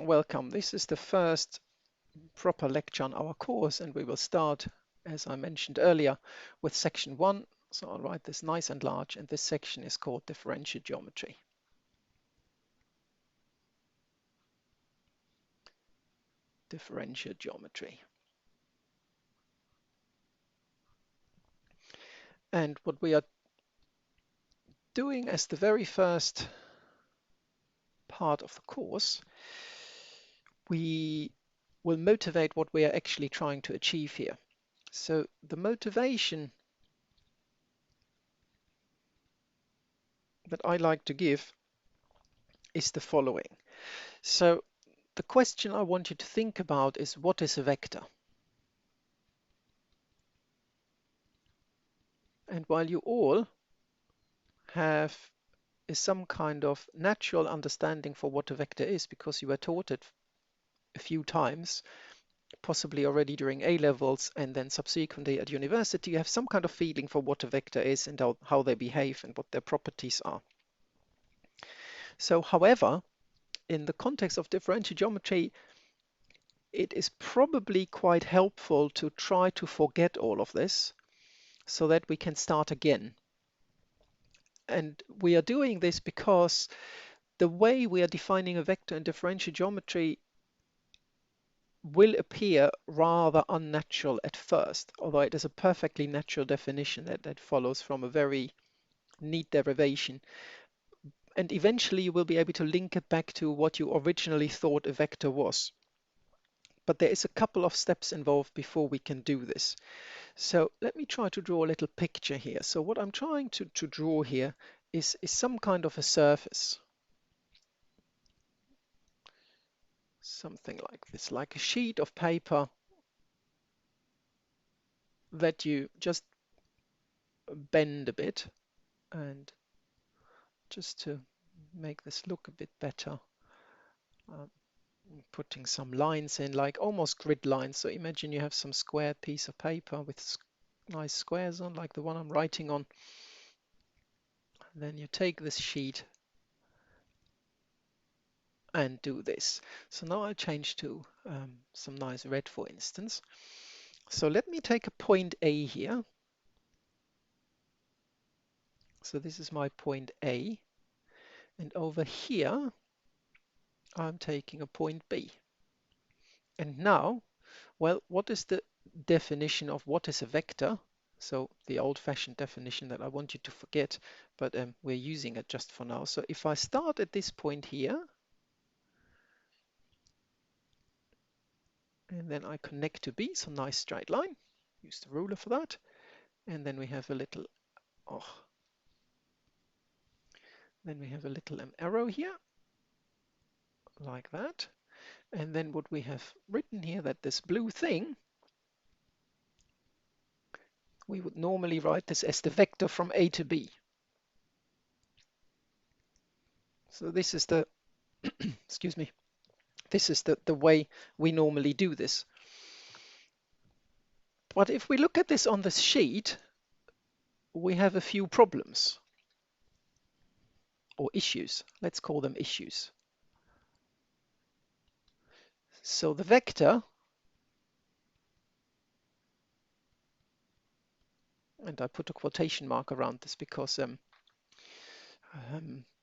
Welcome. This is the first proper lecture on our course, and we will start, as I mentioned earlier, with section 1. So I'll write this nice and large, and this section is called differential geometry. Differential geometry. And what we are doing as the very first part of the course, we will motivate what we are actually trying to achieve here. So the motivation that I like to give is the following. So the question I want you to think about is, what is a vector? And while you all have some kind of natural understanding for what a vector is, because you were taught it a few times, possibly already during A levels and then subsequently at university, you have some kind of feeling for what a vector is and how they behave and what their properties are. So, however, in the context of differential geometry, it is probably quite helpful to try to forget all of this so that we can start again. And we are doing this because the way we are defining a vector in differential geometry will appear rather unnatural at first, although it is a perfectly natural definition that follows from a very neat derivation. And eventually you will be able to link it back to what you originally thought a vector was. But there is a couple of steps involved before we can do this. So let me try to draw a little picture here. So what I'm trying to draw here is some kind of a surface. Something like this, like a sheet of paper that you just bend a bit, and just to make this look a bit better, um, putting some lines in, like almost grid lines. So imagine you have some square piece of paper with nice squares on, like the one I'm writing on. Then you take this sheet and do this. So now I'll change to some nice red, for instance. So let me take a point A here. So this is my point A. And over here, I'm taking a point B. And now, well, what is the definition of what is a vector? So the old-fashioned definition that I want you to forget, but we're using it just for now. So if I start at this point here, and then I connect to B, so nice straight line, use the ruler for that, and then we have a little, then we have a little arrow here, like that. And then what we have written here, that this blue thing, we would normally write this as the vector from A to B. So this is the, excuse me, this is the way we normally do this. But if we look at this on this sheet, we have a few problems or issues. Let's call them issues. So the vector, and I put a quotation mark around this because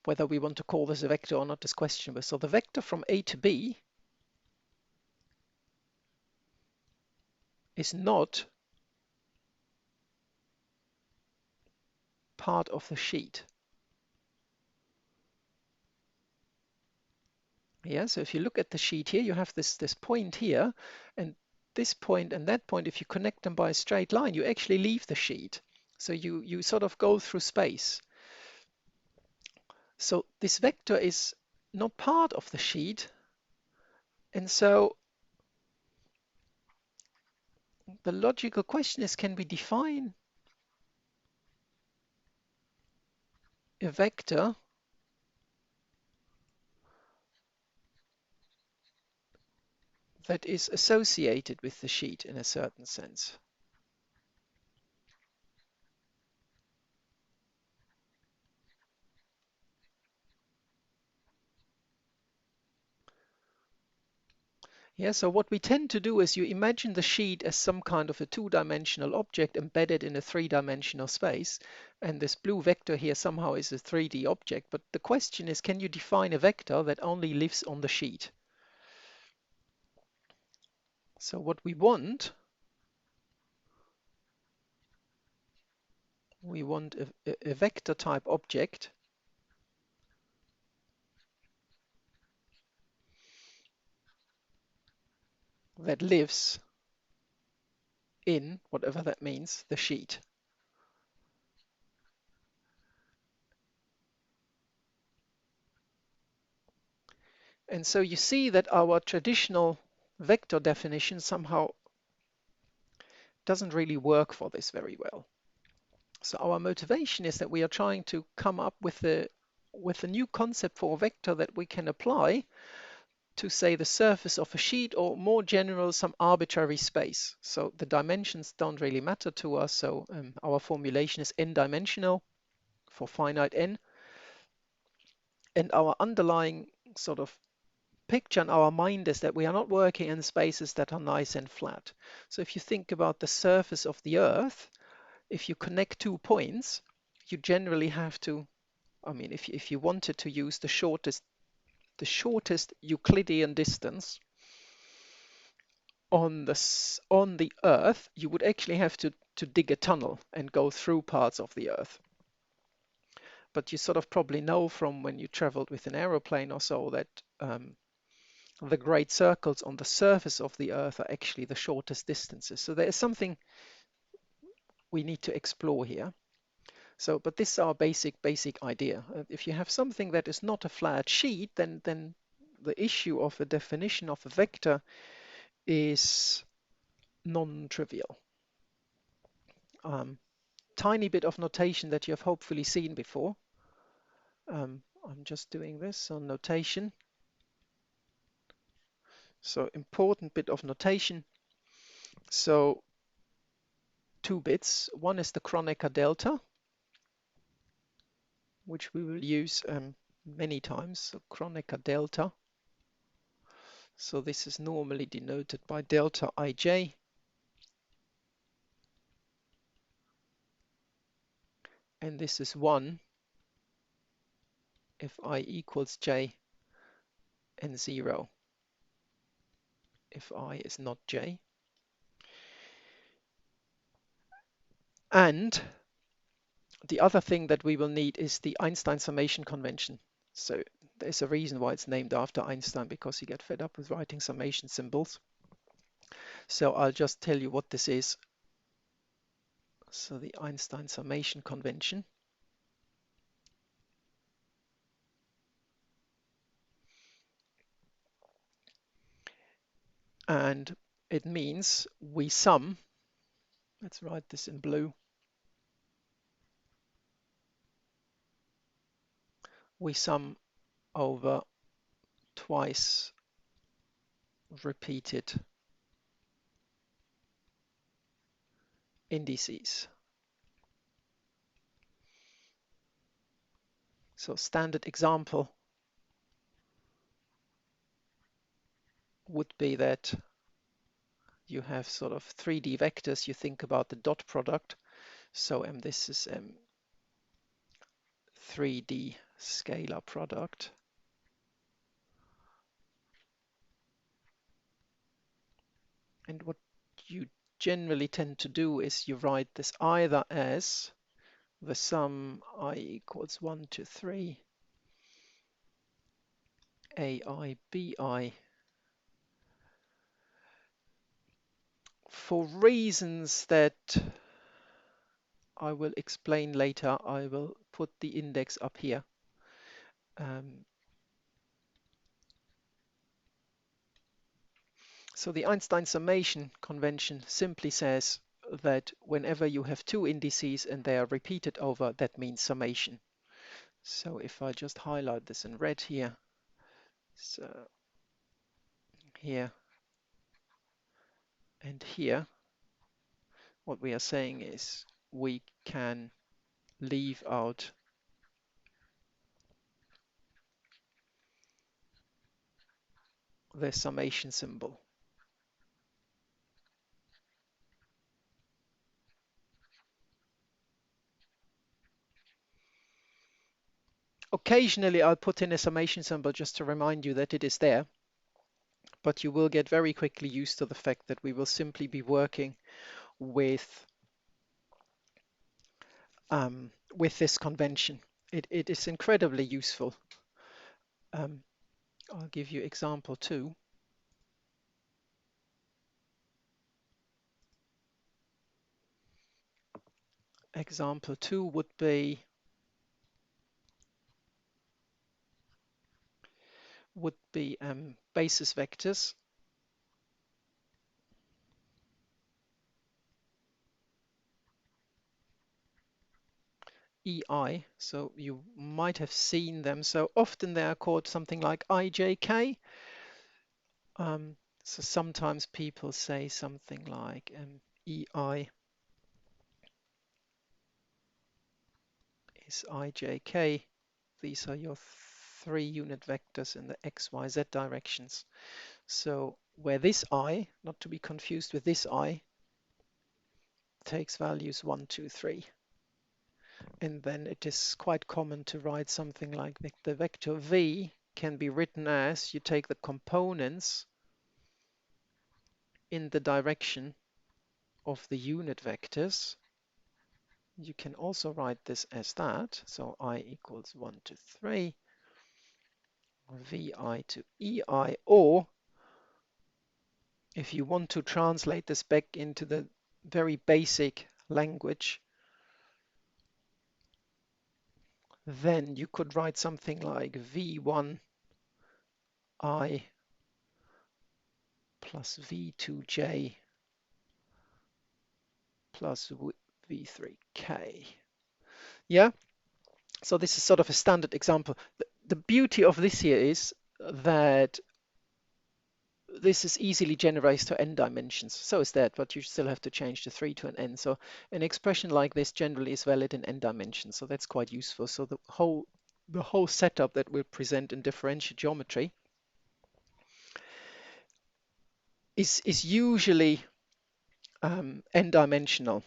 whether we want to call this a vector or not is questionable. So the vector from A to B is not part of the sheet. Yeah, so if you look at the sheet here, you have this point here, and this point and that point, if you connect them by a straight line, you actually leave the sheet. So you sort of go through space. So this vector is not part of the sheet, and so the logical question is, can we define a vector that is associated with the sheet in a certain sense? Yeah, so what we tend to do is you imagine the sheet as some kind of a two-dimensional object embedded in a three-dimensional space, and this blue vector here somehow is a 3D object. But the question is, can you define a vector that only lives on the sheet? So what we want a vector type object that lives in, whatever that means, the sheet. And so you see that our traditional vector definition somehow doesn't really work for this very well. So our motivation is that we are trying to come up with a new concept for a vector that we can apply to, say, the surface of a sheet, or more general, some arbitrary space. So the dimensions don't really matter to us. So our formulation is n-dimensional for finite n. And our underlying sort of picture in our mind is that we are not working in spaces that are nice and flat. So if you think about the surface of the Earth, if you connect 2 points, you generally have to, I mean, if you wanted to use the shortest Euclidean distance on the Earth, you would actually have to dig a tunnel and go through parts of the Earth. But you sort of probably know from when you traveled with an aeroplane or so that the great circles on the surface of the Earth are actually the shortest distances. So there is something we need to explore here. So, but this is our basic idea. If you have something that is not a flat sheet, then the issue of the definition of a vector is non-trivial. Tiny bit of notation that you have hopefully seen before. I'm just doing this on notation. So important bit of notation. So 2 bits. One is the Kronecker delta, which we will use many times. So Kronecker delta. So this is normally denoted by delta ij. And this is 1 if I equals j, and 0 if I is not j. And the other thing that we will need is the Einstein summation convention. So there's a reason why it's named after Einstein, because he got fed up with writing summation symbols. So I'll just tell you what this is. So the Einstein summation convention. And it means we sum, let's write this in blue, we sum over twice repeated indices. So standard example would be that you have sort of 3D vectors. You think about the dot product. So this is 3D scalar product. And what you generally tend to do is you write this either as the sum I equals 1 to 3 AI BI. For reasons that I will explain later, I will put the index up here. So the Einstein summation convention simply says that whenever you have 2 indices and they are repeated over, that means summation. So if I just highlight this in red here, so here and here, what we are saying is we can leave out the summation symbol. Occasionally I'll put in a summation symbol just to remind you that it is there, but you will get very quickly used to the fact that we will simply be working with this convention. It is incredibly useful. Um, I'll give you example two. Example two would be basis vectors. EI, so you might have seen them. So often they are called something like IJK. So sometimes people say something like EI is IJK. These are your 3-unit vectors in the X, Y, Z directions. So where this I, not to be confused with this I, takes values 1, 2, 3. And then it is quite common to write something like the vector V can be written as you take the components in the direction of the unit vectors. You can also write this as that. So I equals 1 to 3, Vi to Ei, or if you want to translate this back into the very basic language, then you could write something like V1I plus V2J plus V3K. Yeah, so this is sort of a standard example. The beauty of this here is that this is easily generated to n dimensions. So is that, but you still have to change the 3 to an n. So an expression like this generally is valid in n dimensions. So that's quite useful. So the whole setup that we'll present in differential geometry is usually n-dimensional.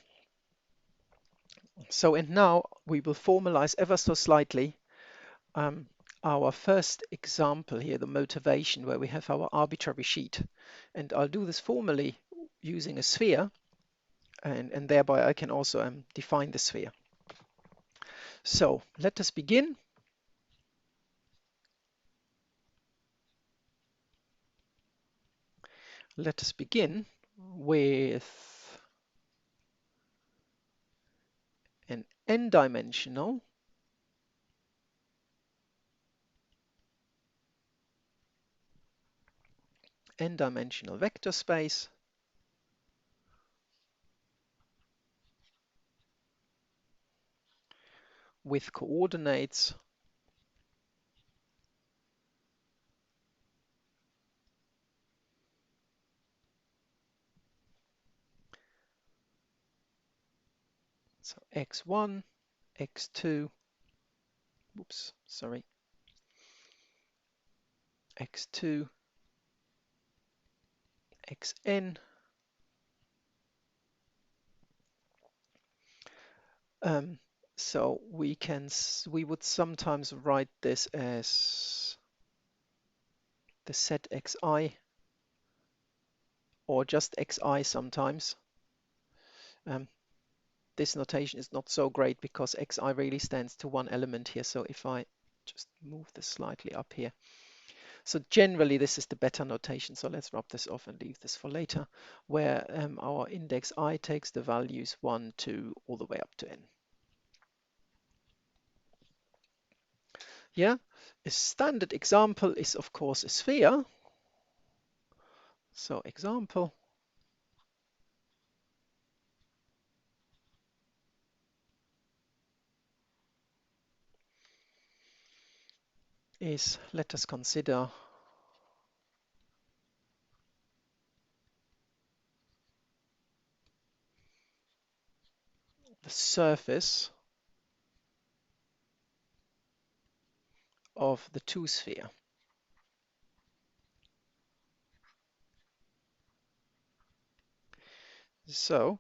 So, and now we will formalize ever so slightly our first example here, the motivation, where we have our arbitrary sheet. And I'll do this formally using a sphere, and thereby I can also define the sphere. So let us begin. Let us begin with an n-dimensional vector space with coordinates so x1, x2, oops, sorry, x2, xn. So we would sometimes write this as the set xi or just xi sometimes. This notation is not so great because xi really stands to one element here. So if I just move this slightly up here. So generally this is the better notation. So let's rub this off and leave this for later, where our index I takes the values 1, 2, all the way up to n. Yeah, a standard example is of course a sphere. So example is, let us consider the surface of the two-sphere. So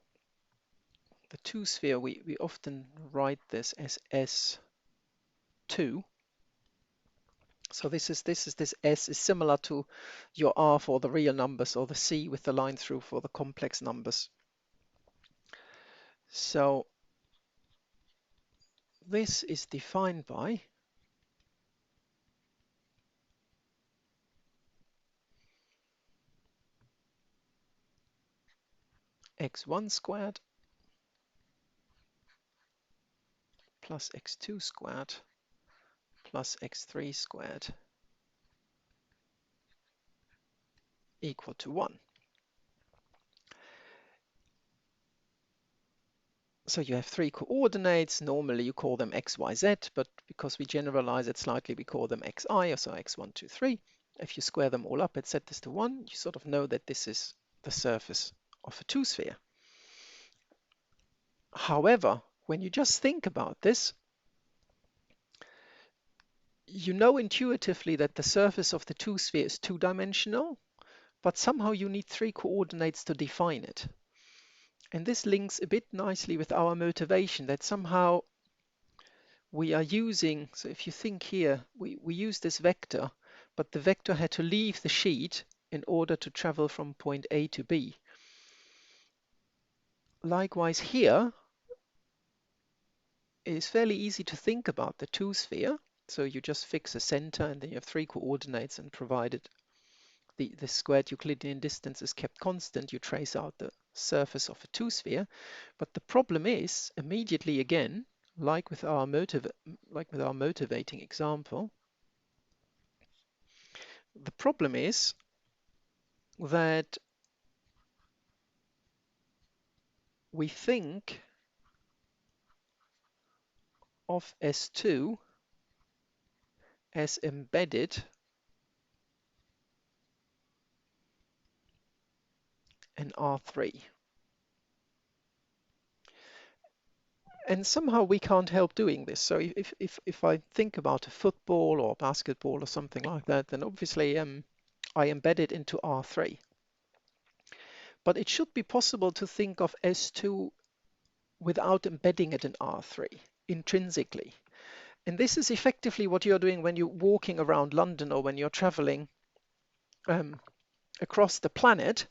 the two-sphere, we often write this as S2. So this S is similar to your R for the real numbers, or the C with the line through for the complex numbers. So this is defined by x1 squared plus x2 squared plus x3 squared equal to 1. So you have three coordinates. Normally you call them x, y, z, but because we generalize it slightly, we call them xi, or so x1, 2, 3. If you square them all up and set this to 1, you sort of know that this is the surface of a two-sphere. However, when you just think about this, you know intuitively that the surface of the two-sphere is two-dimensional, but somehow you need three coordinates to define it. And this links a bit nicely with our motivation that somehow we are using, so if you think here, we use this vector, but the vector had to leave the sheet in order to travel from point A to B. Likewise here, it is fairly easy to think about the two-sphere. So you just fix a center and then you have three coordinates, and provided the squared Euclidean distance is kept constant, you trace out the surface of a two-sphere. But the problem is, immediately again, like with our motivating example, the problem is that we think of S2 as embedded in R3. And somehow we can't help doing this. So if I think about a football or basketball or something like that, then obviously I embed it into R3. But it should be possible to think of S2 without embedding it in R3 intrinsically. And this is effectively what you're doing when you're walking around London, or when you're traveling across the planet.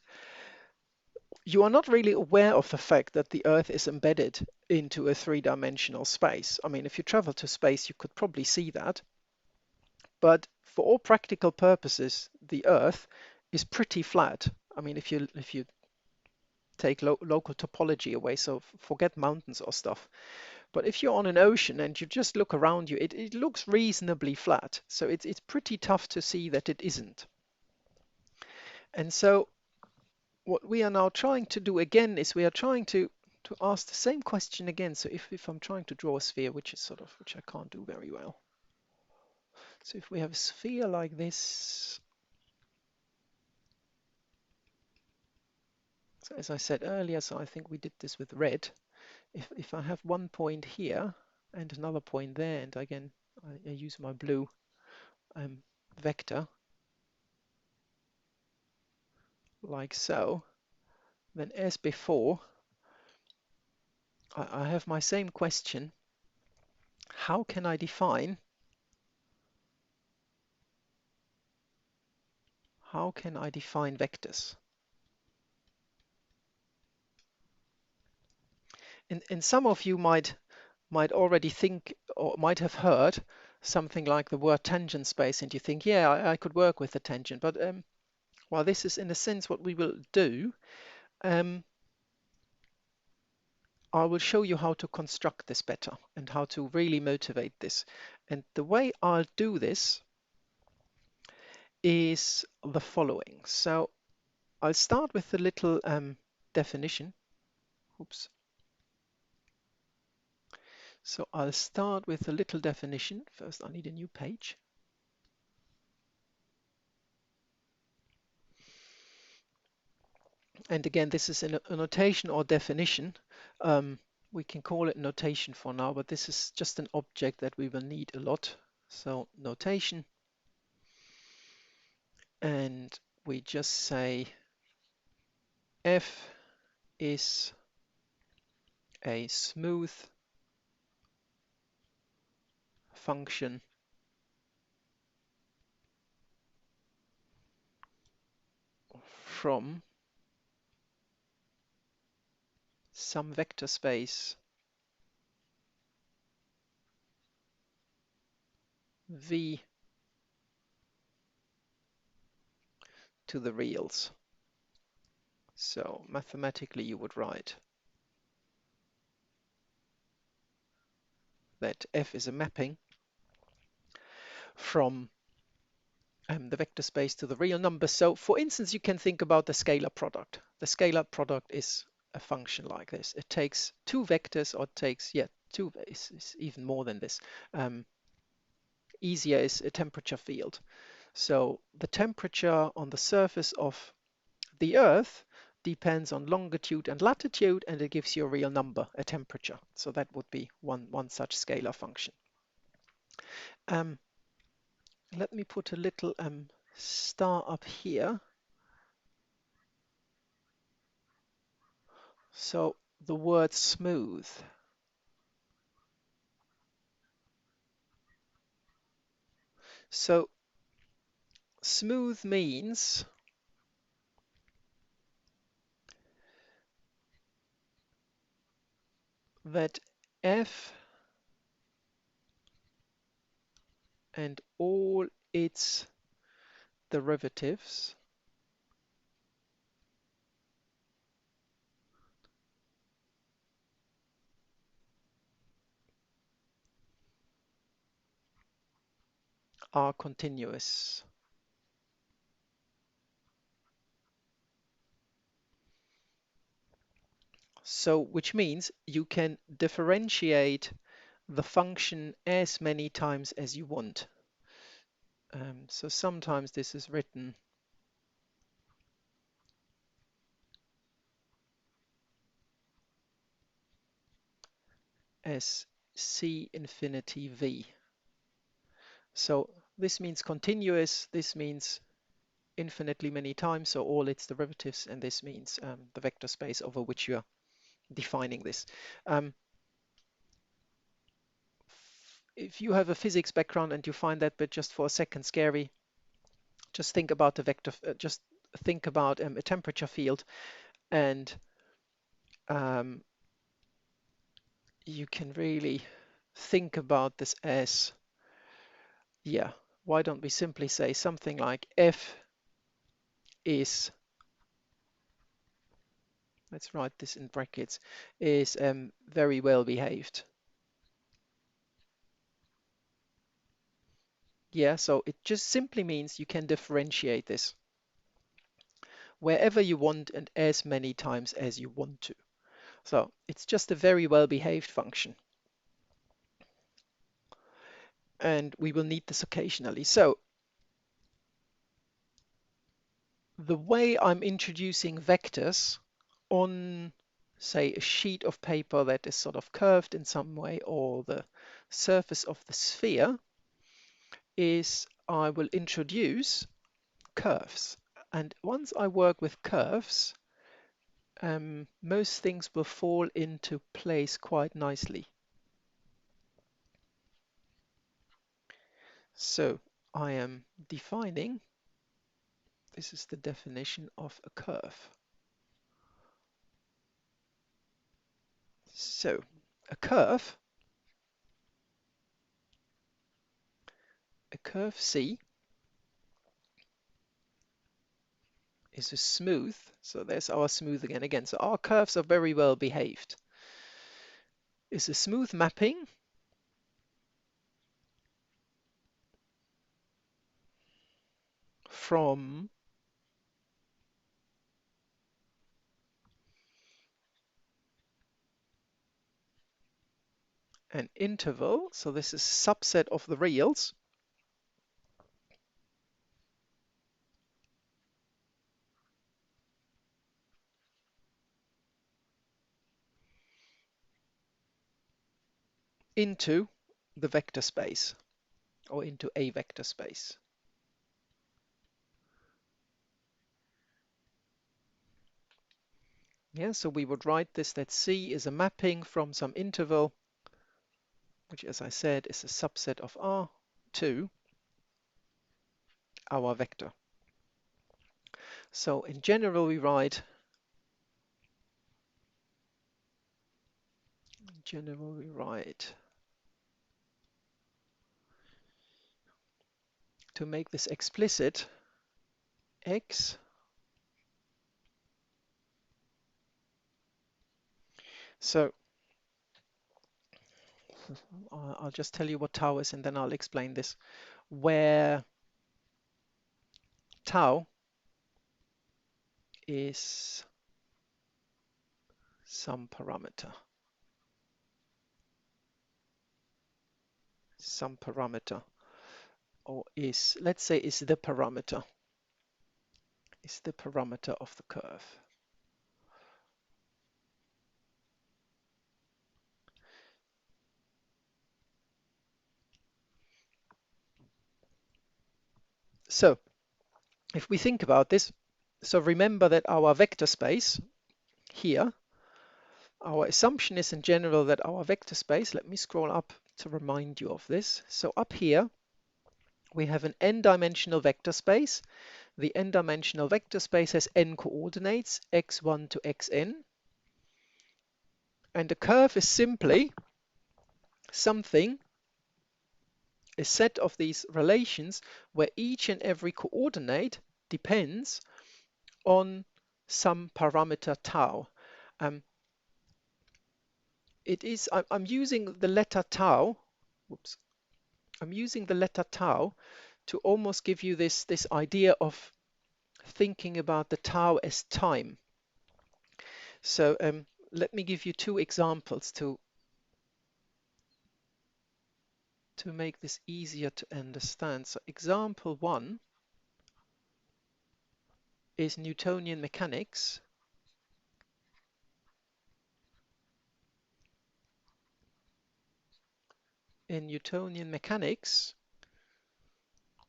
You are not really aware of the fact that the Earth is embedded into a three-dimensional space. I mean, if you travel to space, you could probably see that. But for all practical purposes, the Earth is pretty flat. I mean, if you take local topology away, so forget mountains or stuff. But if you're on an ocean and you just look around you, it looks reasonably flat. So it's pretty tough to see that it isn't. And so what we are now trying to do again is we are trying to ask the same question again. So if I'm trying to draw a sphere, which I can't do very well. So if we have a sphere like this, so as I said earlier, so I think we did this with red. If I have one point here and another point there, and again I use my blue vector like so, then as before, I have my same question. How can I define vectors? And some of you might already think, or might have heard something like the word tangent space, and you think, yeah, I could work with the tangent. But while this is in a sense what we will do, I will show you how to construct this better and how to really motivate this. And the way I'll do this is the following. So I'll start with the little definition. Oops. So I'll start with a little definition. First, I need a new page. And again, this is a notation or definition. We can call it notation for now, but this is just an object that we will need a lot. So notation. And we just say f is a smooth function from some vector space V to the reals. So mathematically you would write that F is a mapping from the vector space to the real number. So for instance, you can think about the scalar product. The scalar product is a function like this. It takes two vectors, or it takes, yeah, two, is even more than this. Easier is a temperature field. So the temperature on the surface of the Earth depends on longitude and latitude, and it gives you a real number, a temperature. So that would be one such scalar function. Let me put a little star up here. So the word smooth. So smooth means that F and all its derivatives are continuous. So which means you can differentiate the function as many times as you want. So sometimes this is written as C infinity V. So this means continuous, this means infinitely many times, so all its derivatives, and this means the vector space over which you are defining this. If you have a physics background and you find that bit just for a second scary, just think about the vector, just think about a temperature field, and you can really think about this as, yeah, why don't we simply say something like F is, let's write this in brackets, is very well behaved. Yeah, so it just simply means you can differentiate this wherever you want and as many times as you want to. So it's just a very well behaved function. And we will need this occasionally. So the way I'm introducing vectors on, say, a sheet of paper that is sort of curved in some way, or the surface of the sphere, is I will introduce curves. And once I work with curves, most things will fall into place quite nicely. So I am defining, this is the definition of a curve. So a curve C is a smooth, so there's our smooth again. So our curves are very well behaved. Is a smooth mapping from an interval, so this is a subset of the reals, into the vector space, or into a vector space. Yeah, so we would write this, that C is a mapping from some interval, which, as I said, is a subset of R, to our vector. So in general, we write to make this explicit x. So I'll just tell you what tau is and then I'll explain this. Where tau is some parameter, or is, let's say, is the parameter of the curve. So if we think about this, so remember that our vector space here, our assumption is in general that our vector space, let me scroll up to remind you of this. So up here, we have an n-dimensional vector space. The n-dimensional vector space has n coordinates, x1 to xn. And the curve is simply something, a set of these relations where each and every coordinate depends on some parameter tau. I'm using the letter tau. Whoops. I'm using the letter tau to almost give you this idea of thinking about the tau as time. So let me give you two examples to make this easier to understand. So example one is Newtonian mechanics. In Newtonian mechanics,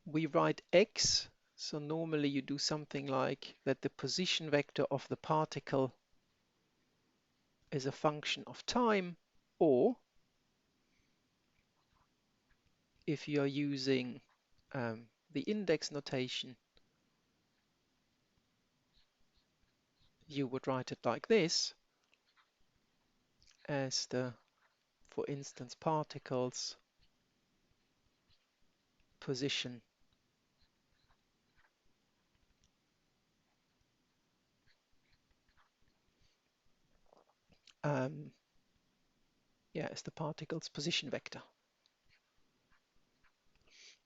we write x. So normally you do something like that the position vector of the particle is a function of time, or if you are using the index notation, you would write it like this, as the, for instance, particles position as the particle's position vector.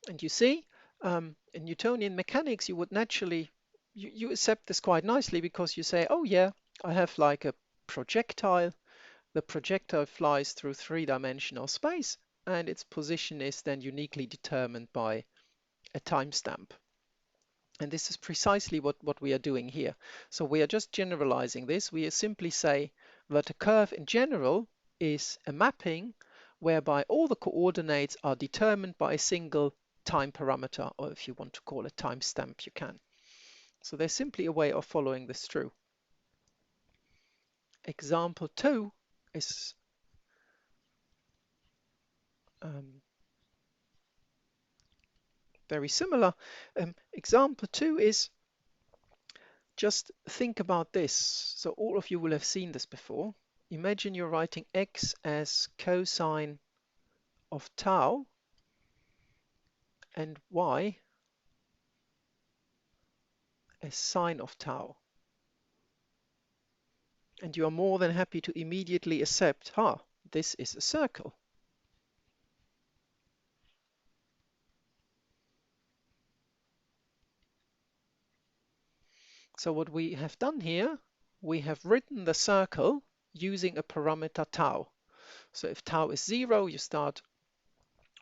And you see, in Newtonian mechanics, you would naturally, you accept this quite nicely because you say, oh yeah, I have like a projectile. The projectile flies through three-dimensional space and its position is then uniquely determined by a timestamp. And this is precisely what we are doing here. So we are just generalizing this. We simply say that a curve in general is a mapping whereby all the coordinates are determined by a single time parameter, or if you want to call it timestamp, you can. So there's simply a way of following this through. Example 2 is very similar. Example 2 is, just think about this. So all of you will have seen this before. Imagine you're writing x as cosine of tau and y as sine of tau. And you are more than happy to immediately accept, this is a circle. So what we have done here, we have written the circle using a parameter tau. So if tau is 0, you start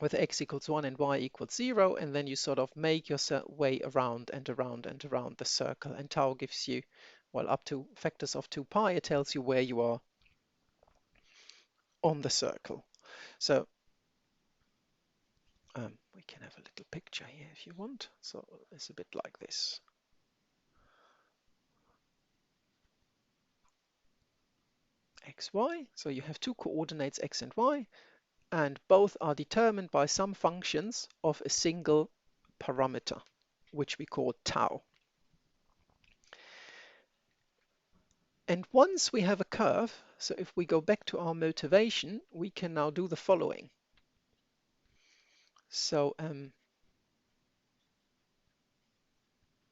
with x equals 1 and y equals 0, and then you sort of make your way around and around and around the circle. And tau gives you, well, up to factors of 2 pi, it tells you where you are on the circle. So we can have a little picture here if you want. So it's a bit like this. X, y. So you have two coordinates, x and y, and both are determined by some functions of a single parameter, which we call tau. And once we have a curve, so if we go back to our motivation, we can now do the following. So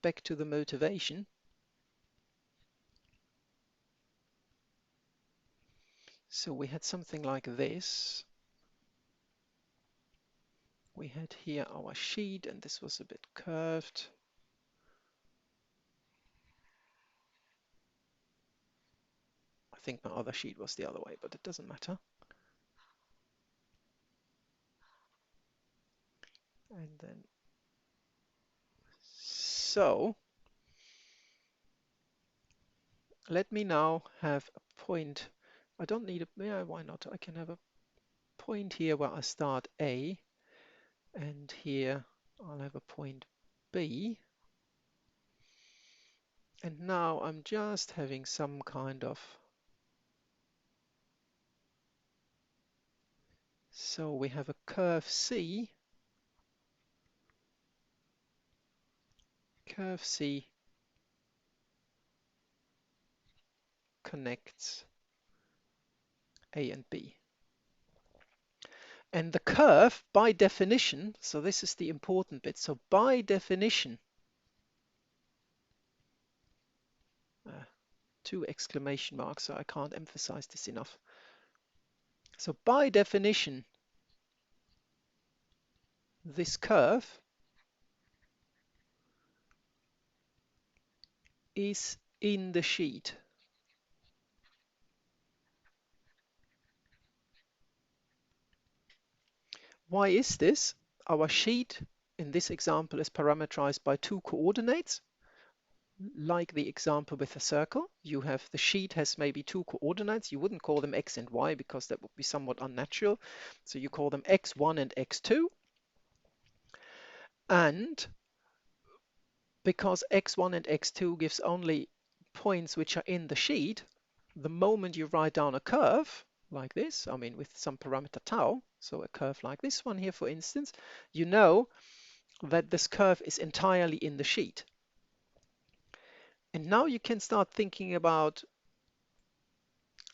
back to the motivation. So we had something like this. We had here our sheet, and this was a bit curved. I think my other sheet was the other way, but it doesn't matter. And then, so let me now have a point. I don't need a, yeah, why not? I can have a point here where I start A, and here I'll have a point B. And now I'm just having some kind of, so we have a curve C. Curve C connects A and B. And the curve, by definition, so this is the important bit, so by definition, two exclamation marks, so I can't emphasize this enough. So by definition, this curve is in the sheet. Why is this? Our sheet in this example is parameterized by two coordinates. Like the example with a circle, you have the sheet has maybe two coordinates. You wouldn't call them x and y because that would be somewhat unnatural. So you call them x1 and x2. And because x1 and x2 gives only points which are in the sheet, the moment you write down a curve like this, I mean with some parameter tau, so a curve like this one here for instance, you know that this curve is entirely in the sheet. And now you can start thinking about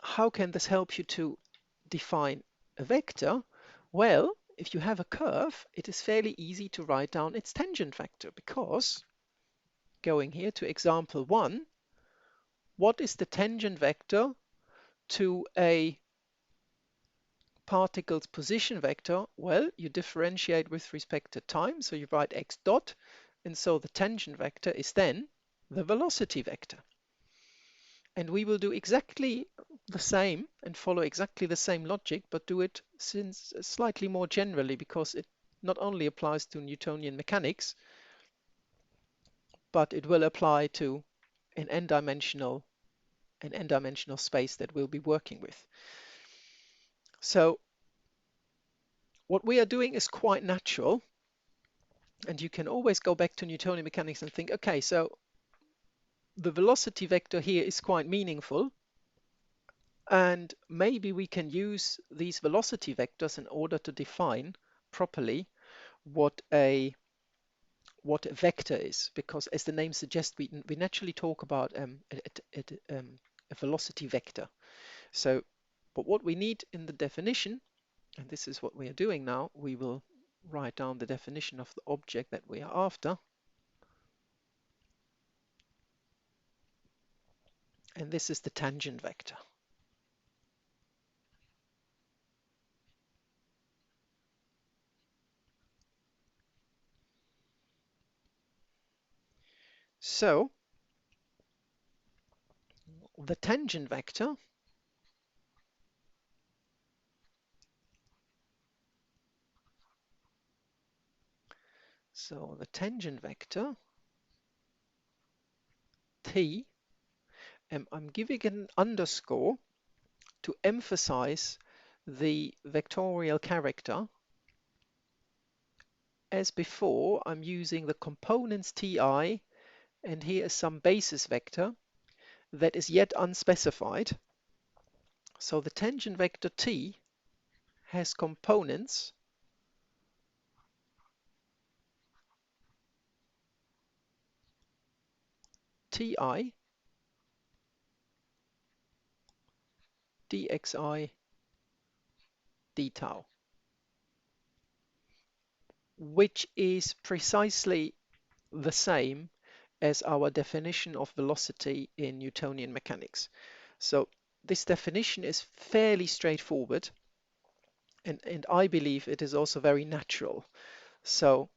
how can this help you to define a vector? Well, if you have a curve, it is fairly easy to write down its tangent vector because going here to example 1, what is the tangent vector to a particle's position vector? Well, you differentiate with respect to time, so you write x dot, and so the tangent vector is then the velocity vector. And we will do exactly the same and follow exactly the same logic, but do it since slightly more generally because it not only applies to Newtonian mechanics, but it will apply to an n-dimensional space that we'll be working with. So what we are doing is quite natural, and you can always go back to Newtonian mechanics and think, okay, so the velocity vector here is quite meaningful, and maybe we can use these velocity vectors in order to define properly what a vector is, because as the name suggests, we naturally talk about a velocity vector. So, but what we need in the definition, and this is what we are doing now, we will write down the definition of the object that we are after. And this is the tangent vector. So the tangent vector, t, I'm giving an underscore to emphasize the vectorial character. As before, I'm using the components ti, and here is some basis vector that is yet unspecified. So the tangent vector t has components ti dxi d tau, which is precisely the same as our definition of velocity in Newtonian mechanics. So this definition is fairly straightforward, and I believe it is also very natural. So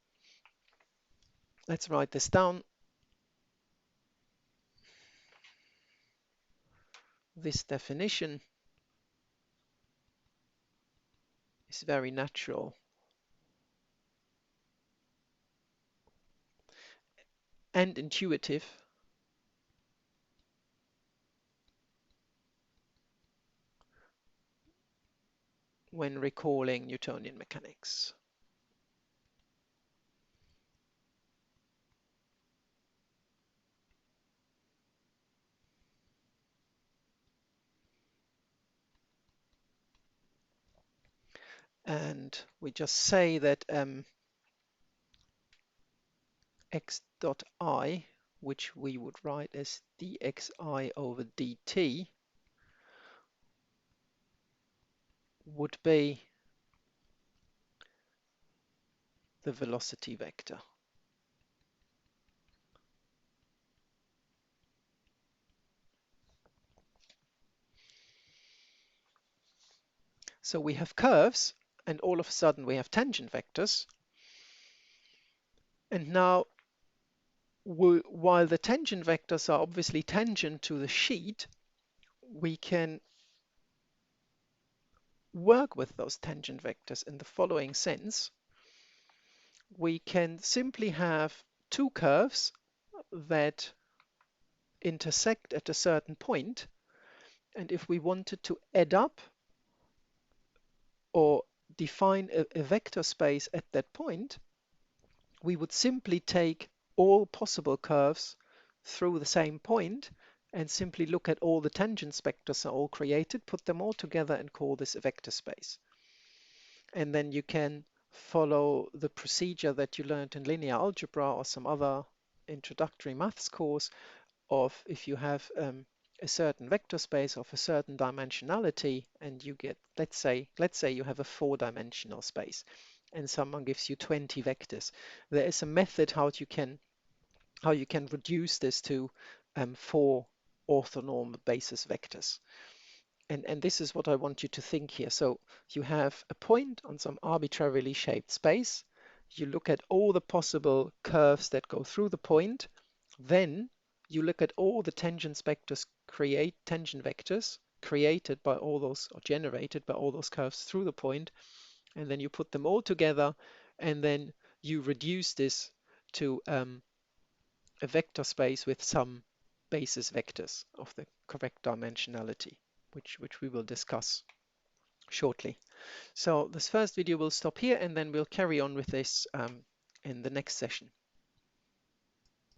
let's write this down. This definition is very natural and intuitive when recalling Newtonian mechanics. And we just say that x dot I, which we would write as dxi over dt, would be the velocity vector. So we have curves, and all of a sudden we have tangent vectors. And now, while the tangent vectors are obviously tangent to the sheet, we can work with those tangent vectors in the following sense. We can simply have two curves that intersect at a certain point, and if we wanted to add up or define a vector space at that point, we would simply take all possible curves through the same point and simply look at all the tangent vectors are all created, put them all together and call this a vector space. And then you can follow the procedure that you learned in linear algebra or some other introductory maths course of if you have a certain vector space of a certain dimensionality and you get, let's say you have a 4-dimensional space and someone gives you 20 vectors. There is a method how you can reduce this to 4 orthonormal basis vectors. And this is what I want you to think here. So you have a point on some arbitrarily shaped space. You look at all the possible curves that go through the point. Then you look at all the tangent vectors created by all those, or generated by all those curves through the point, and then you put them all together, and then you reduce this to a vector space with some basis vectors of the correct dimensionality, which we will discuss shortly. So this first video will stop here, and then we'll carry on with this in the next session.